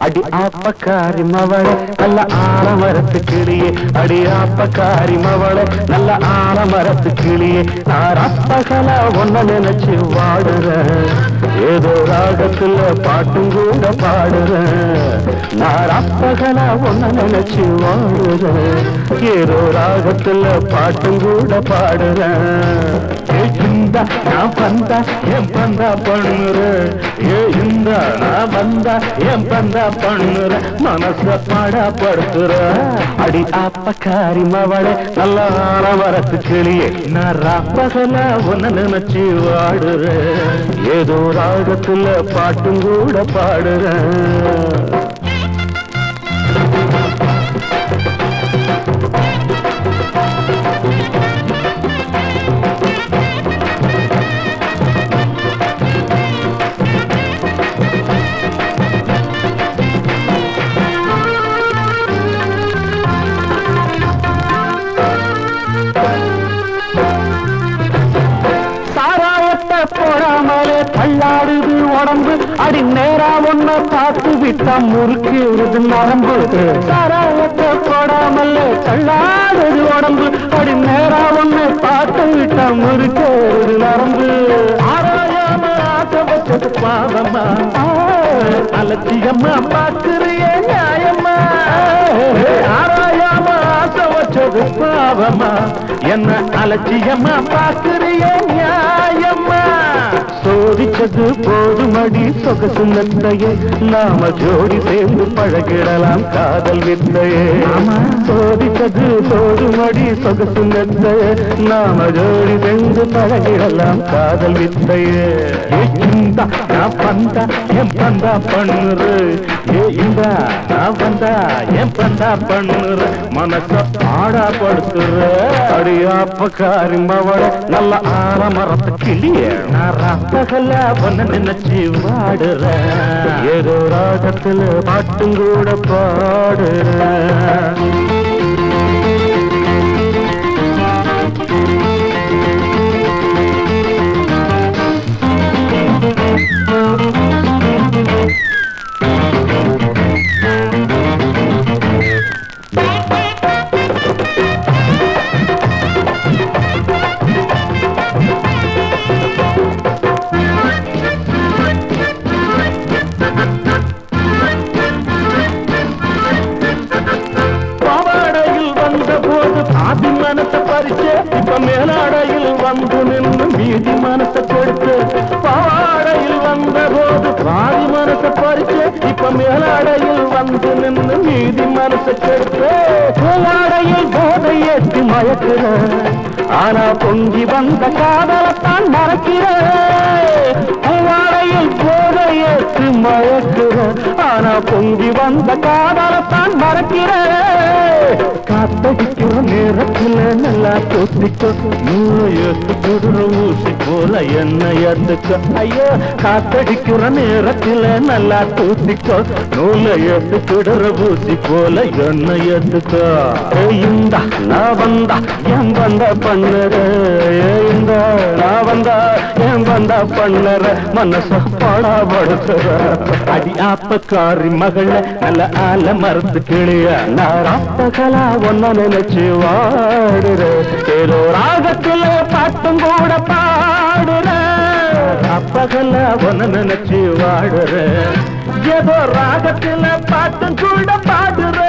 அடி ஆப்பக்காரி மவள நல்ல ஆலமரத்து கிளியே, அடி ஆப்பக்காரி மவள நல்ல ஆலமரத்து கிளியே, நான் அப்பகல ஒன்ன நினைச்சு வாடுறேன், ஏதோ ராகத்துல பாட்டும் கூட பாடுறேன், நான் அப்பகல ஒன்ன நினைச்சு வாடுறேன், ஏதோ ராகத்துல பாட்டும் கூட பாடுறேன். இந்த நான் வந்தா என் பந்தா பண்ணுறேன், இந்த நான் வந்தா என் பந்தா பண்ணுற மனச பாடப்படுத்துற. அடி ஆப்பக்காரி மவளே நல்ல ஆலமரத்து கிளியே, நான் ராப்பகல ஒன்ன நினைச்சு வாடுறேன், ஏதோ ராகத்துல பாட்டும் கூட பாடுறேன். போடாமலே தள்ளாடுது உடம்பு, அடி நேரா ஒன்ன பார்த்து விட்டா முறுக்கிடுது நரம்பு. சாராயத்தை போடாமலே தள்ளாடுது உடம்பு, அடி நேரா ஒன்ன பார்த்து விட்டா முறுக்கிடுது நரம்பு. ஆராயாம ஆசை வச்சது பாவமா, அலட்சியம்மா பார்க்கிறியே நியாயம்மா. ஆராயாம ஆசை வச்சது பாவமா, என்ன அலட்சியம்மா பார்க்கிறியே நியாயம்மா. சோதிச்சது போதுமடி சொகசு மெத்தையே, நாம ஜோடி சேர்ந்து பழகிடலாம் காதல் வித்தையே. சோதிச்சது போதுமடி சொகசு மெத்தையே, நாம ஜோடி சேர்ந்து பழகிடலாம் காதல் வித்தையே. இந்த நான் பந்தா என் பந்தா பண்ணுற, இந்த நான் வந்தா என் பந்தா பண்ணுற மனச பாடப்படுத்துற. அடி ஆப்பக்காரி மவள நல்ல ஆலமரத்து கிளியே, நான் ராப்பகல ஒன்ன நினைச்சு வாடுற, ஏதோ ராகத்துல பாட்டும் கூட பாடுற. ஆதி மனத்தை பறிச்சு இப்ப மேலாடையில் வந்து நின்று மீதி மனத்தை கொடுத்து, பாவாடையில் வந்த போது பாதி மனத்தை பறிச்சு இப்ப மேலாடையில் வந்து நின்று மீதி மனத்தை கொடுத்து. பூவாடையில் போதை ஏற்றி மயக்கிற, ஆனா பொங்கி வந்த காதலத்தான் மறக்கிற. பூவாடையில் போதை ஏற்றி மயக்கிற, ஆனா பொங்கி வந்த காதலத்தான் மறக்கிற. காத்தடிக்கிற நேரத்துல நல்லா தோத்திக்கோ, நூற்றுக்குடுற ஊசி போல என்ன ஏத்துக்க. ஐயோ காத்தடிக்கிற நேரத்துல நல்லா தோத்திக்கோ, நூல ஏத்துக்கிடுற ஊசி போல என்ன ஏத்துக்க. இந்த நான் வந்தா என் வந்த பண்ணுற, இந்த நான் வந்தா என் வந்தா பண்ணுற மனச பாடப்படுத்துற. அடி ஆப்பக்காரி மகள நல்ல ஆலமரத்து கிளிய, நான் ஆப்பகலா ஒன்ன நினைச்சு வாடுற, ஏதோ ராகத்துல பாட்டும் கூட பாடுற. அப்பகல ஒன்ன நினைச்சு வாடுற, ஏதோ ராகத்துல பாட்டும் கூட பாடுற.